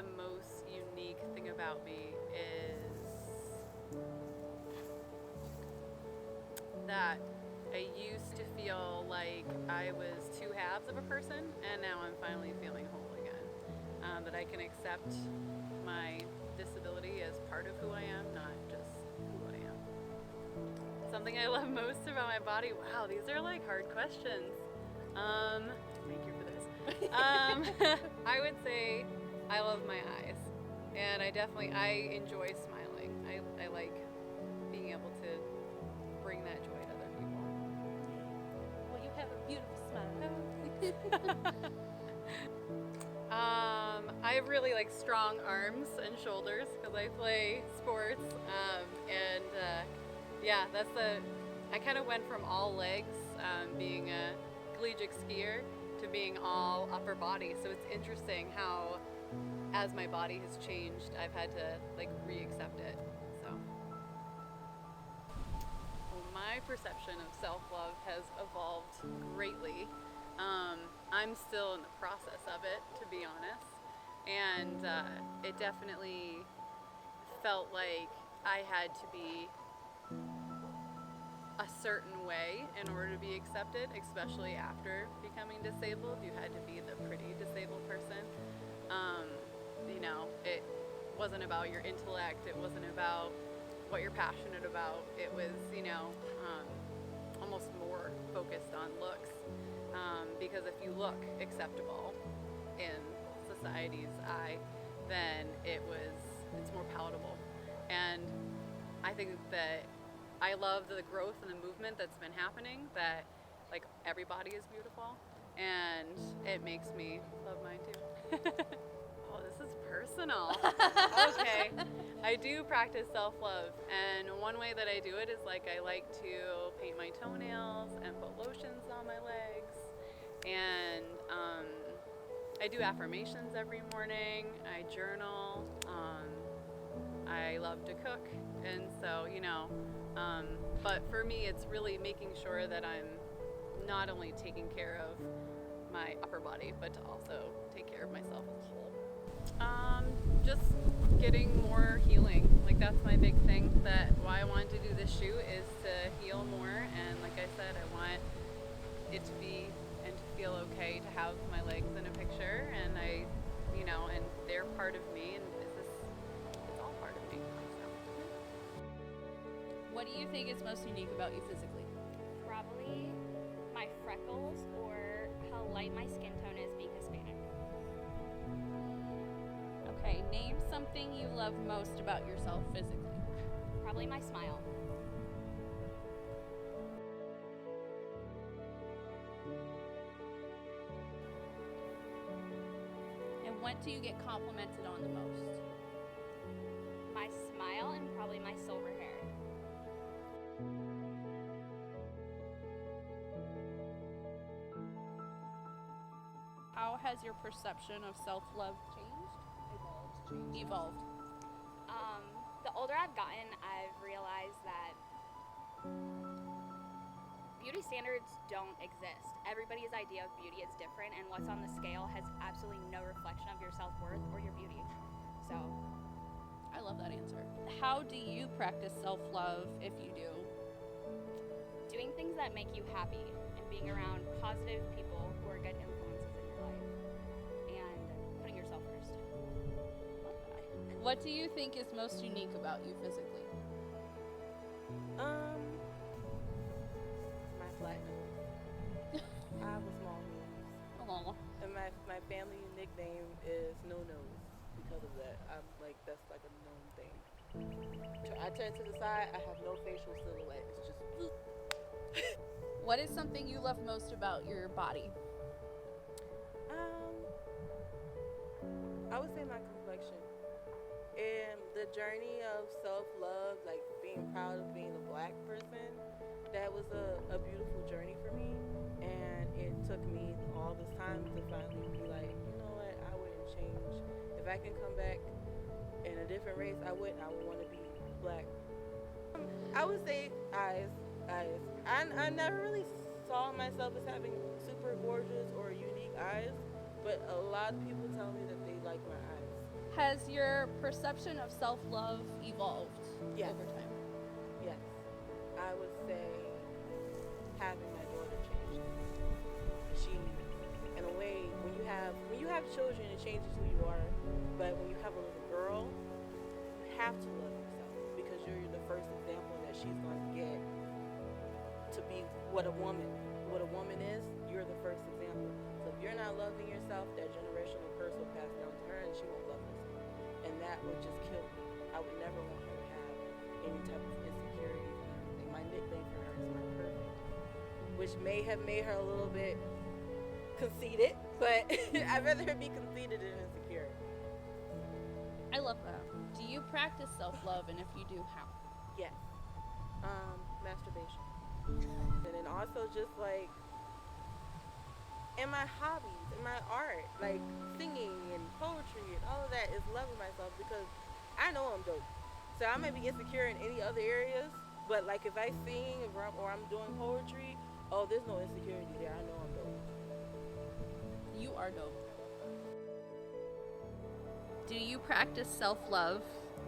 the most unique thing about me is that I used to feel like I was two halves of a person, and now I'm finally feeling whole again. That I can accept my disability as part of who I am, not just who I am. Something I love most about my body. Wow, these are like hard questions. Thank you for this. I would say I love my eyes, and I enjoy smiling. I like being able to bring that joy to other people. Well, you have a beautiful smile. I have really like strong arms and shoulders because I play sports, yeah, I kind of went from all legs, being a collegiate skier, to being all upper body. So it's interesting how, as my body has changed, I've had to like re-accept it. So, well, my perception of self-love has evolved greatly. I'm still in the process of it, to be honest, and it definitely felt like I had to be a certain way in order to be accepted, especially after becoming disabled. You had to be the pretty disabled person. It wasn't about your intellect, it wasn't about what you're passionate about. It was, almost more focused on looks. Because if you look acceptable in society's eye, then it's more palatable. And I think that I love the growth and the movement that's been happening, that like everybody is beautiful, and it makes me love mine too. Oh, this is personal. Okay. I do practice self-love, and one way that I do it is like I like to paint my toenails and put lotions on my legs, and I do affirmations every morning. I journal. I love to cook, and so but for me it's really making sure that I'm not only taking care of my upper body, but to also take care of myself as a whole. Just getting more healing. Like that's my big thing. That why I wanted to do this shoot is to heal more, and like I said, I want it to be and to feel okay to have my legs in a picture, and and they're part of me, and it's all part of me. So. What do you think is most unique about you physically? Probably my freckles, or how light my skin tone is being Hispanic. Okay, name something you love most about yourself physically. Probably my smile. And what do you get complimented on the most? My smile, and probably my silver hair. How has your perception of self-love changed? Evolved. The older I've gotten, I've realized that beauty standards don't exist. Everybody's idea of beauty is different, and what's on the scale has absolutely no reflection of your self-worth or your beauty. So, I love that answer. How do you practice self-love, if you do? doing things that make you happy and being around positive people who are good influences in your life, and putting yourself first. What do you think is most unique about you physically? My flat nose. I have a small nose. Oh. And my family nickname is No Nose because of that. I'm like, that's like a known thing. I turn to the side, I have no facial silhouette. It's just What is something you love most about your body? I would say my complexion. And the journey of self-love, like being proud of being a black person, that was a beautiful journey for me. And it took me all this time to finally be like, you know what, I wouldn't change. If I can come back in a different race, I would want to be black. I would say eyes. I never really saw myself as having super gorgeous or unique eyes, but a lot of people tell me that they like my eyes. Has your perception of self-love evolved Yes. over time? Yes. I would say having my daughter changed. She, in a way, when you have children, it changes who you are. But when you have a little girl, you have to love yourself because you're the first example that she's going to get to be what a woman is. You're the first example. So if you're not loving yourself, that generational curse will pass down to her, and she won't love herself. And that would just kill me. I would never want her to have any type of insecurities and everything. My nickname for her is my perfect, which may have made her a little bit conceited, but I'd rather her be conceited than insecure. I love that. Do you practice self-love, and if you do, how? Yes. Masturbation. And then also just like in my hobbies, in my art, like singing and poetry and all of that is loving myself because I know I'm dope. So I may be insecure in any other areas, but like if I sing or I'm doing poetry, oh, there's no insecurity there. I know I'm dope. You are dope. Do you practice self-love,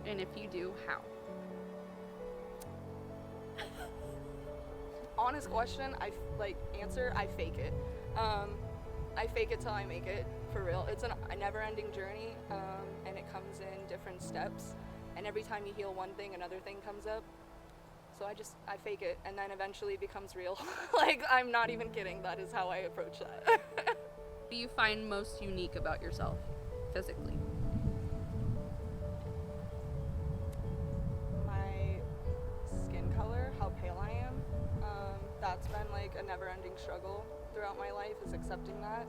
and if you do, how? Honest question, answer, I fake it. I fake it till I make it, for real. It's a never-ending journey, and it comes in different steps. And every time you heal one thing, another thing comes up. So I fake it, and then eventually it becomes real. Like, I'm not even kidding. That is how I approach that. What do you find most unique about yourself, physically? My skin color, how pale I am. That's been like a never-ending struggle throughout my life, is accepting that.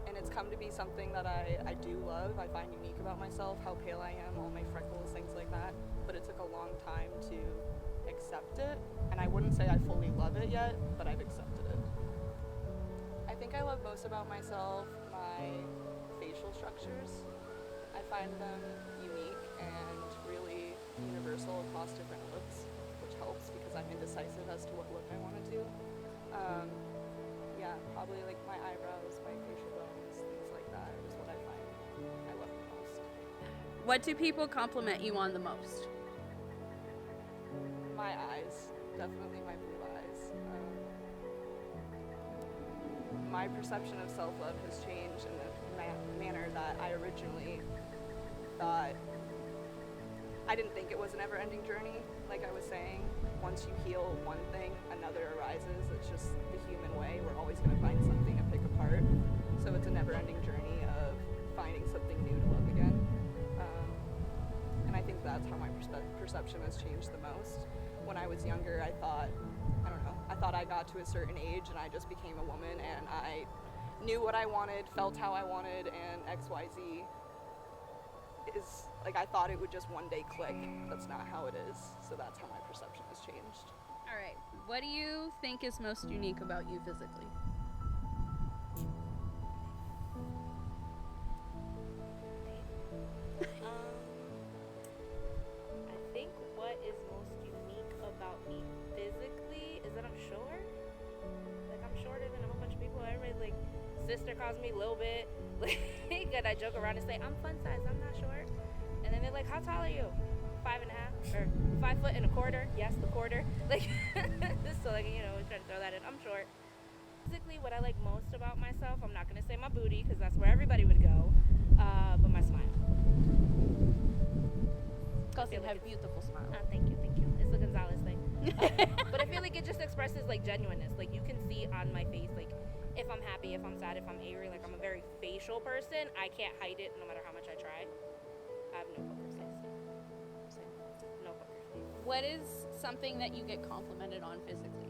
And it's come to be something that I do love. I find unique about myself, how pale I am, all my freckles, things like that. But it took a long time to accept it. And I wouldn't say I fully love it yet, but I've accepted it. I think I love most about myself my facial structures. I find them unique and really universal across different looks, which helps because I'm indecisive as to what look I want to do. Yeah, probably like my eyebrows, my facial bones, things like that is what I find I love the most. What do people compliment you on the most? My eyes, definitely my blue eyes. My perception of self-love has changed in the manner that I originally thought. I didn't think it was a never-ending journey, like I was saying. Once you heal one thing, another arises. It's just the human way. We're always going to find something to pick apart. So it's a never-ending journey of finding something new to love again. And I think that's how my perception has changed the most. When I was younger, I thought I got to a certain age and I just became a woman and I knew what I wanted, felt how I wanted, and XYZ is, like, I thought it would just one day click. That's not how it is. So that's how my perception has changed. All right. What do you think is most unique about you physically? I think what is most unique about me physically is that I'm short. Like, I'm shorter than a whole bunch of people. Everybody's like, sister calls me Lil Bit. Like, and I joke around and say, I'm fun size, I'm not short. And then they're like, how tall are you? 5.5 or 5'1". Yes, the quarter. Like, so like, try to throw that in. I'm short. Physically, what I like most about myself, I'm not gonna say my booty because that's where everybody would go, but my smile. Because you have a beautiful smile. Thank you. It's the Gonzalez thing. But I feel like it just expresses like genuineness. Like you can see on my face, like if I'm happy, if I'm sad, if I'm angry. Like I'm a very facial person. I can't hide it no matter how much I try. I have no poker face. No poker face. What is something that you get complimented on physically?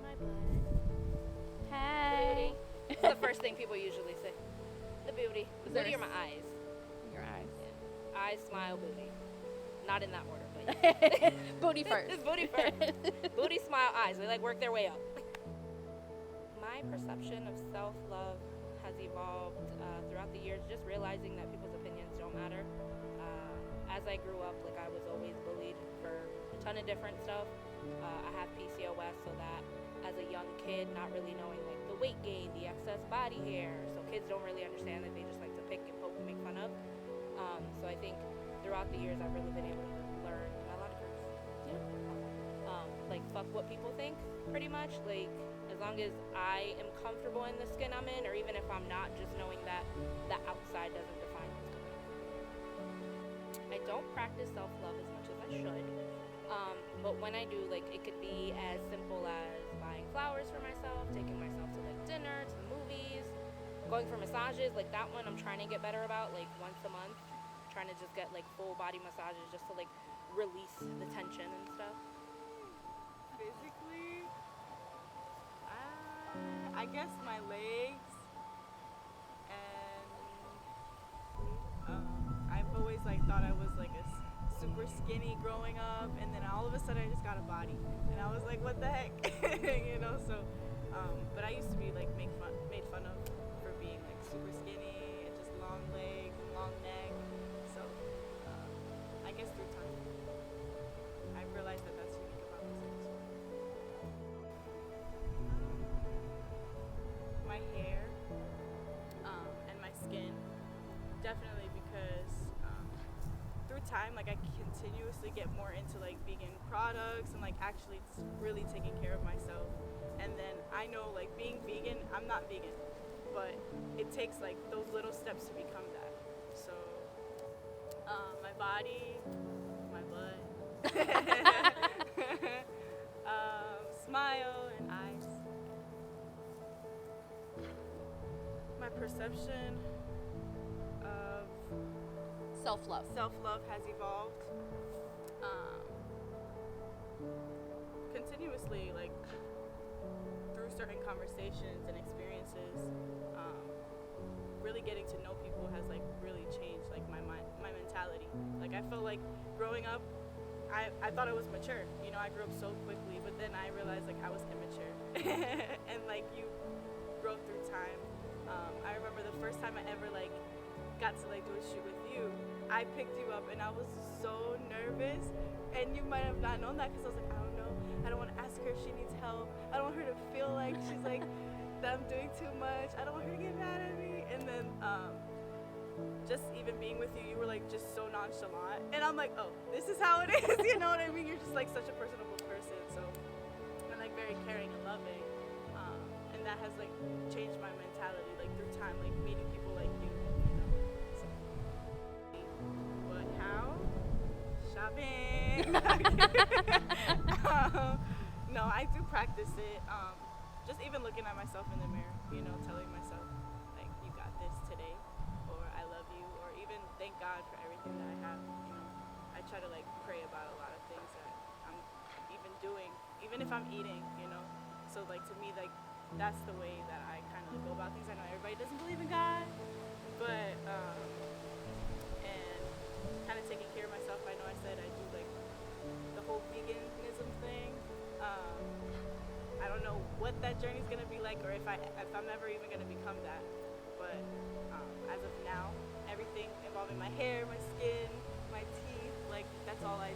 My butt. Hey. It's the first thing people usually say. The booty. The Is there booty a or my eyes. Your eyes. Yeah. Eyes, smile, booty. Not in that order, but yeah. Booty first. Booty first. Booty, smile, eyes. They like work their way up. My perception of self-love has evolved throughout the years, just realizing that people's opinions don't matter. As I grew up, like I was always bullied for a ton of different stuff. I have PCOS, so that as a young kid, not really knowing like the weight gain, the excess body hair, so kids don't really understand that they just like to pick and poke and make fun of. So I think throughout the years I've really been able to learn a lot of curse. Like fuck what people think, pretty much. Like as long as I am comfortable in the skin I'm in, or even if I'm not, just knowing that the outside doesn't define what's going on. I don't practice self-love as much as I should. But when I do, like, it could be as simple as buying flowers for myself, taking myself to like dinner, to the movies, going for massages. Like that one I'm trying to get better about, like once a month, trying to just get like full body massages just to like release the tension and stuff. Physically, I guess my legs, and I've always like thought I was like super skinny growing up, and then all of a sudden I just got a body, and I was like, what the heck, you know? So, but I used to be like made fun of for being like super skinny and just long legs and long neck. So, I guess through time, I realized that that's unique about myself. My hair and my skin, definitely, because through time, like I continuously get more into like vegan products and like actually really taking care of myself. And then I know like being vegan, I'm not vegan, but it takes like those little steps to become that. So my body, my butt, smile and eyes. My perception of Self-love. self-love has evolved continuously, like through certain conversations and experiences. Really getting to know people has like really changed like my mentality. Like I felt like growing up, I thought I was mature. You know, I grew up so quickly, but then I realized like I was immature. And like you grow through time. I remember the first time I ever like got to like do a shoot with you, I picked you up and I was so nervous, and you might have not known that because I was like, I don't know, I don't want to ask her if she needs help, I don't want her to feel like she's like that I'm doing too much, I don't want her to get mad at me. And then just even being with you, you were like just so nonchalant, and I'm like, oh, this is how it is. You know what I mean? You're just like such a personable person, so and like very caring and loving, and that has like changed my mentality like through time, like meeting people like you. But how? Shopping. No, I do practice it. Just even looking at myself in the mirror, you know, telling myself, like, you got this today, or I love you, or even thank God for everything that I have, you know. I try to, like, pray about a lot of things that I'm even doing, even if I'm eating, you know. So, like, to me, like, that's the way that I kind of go about things. I know everybody doesn't believe in God, but, and kind of taking care of myself. I know I said I do like the whole veganism thing. I don't know what that journey's gonna be like, or if I'm ever even gonna become that. But as of now, everything involving my hair, my skin, my teeth, like that's all I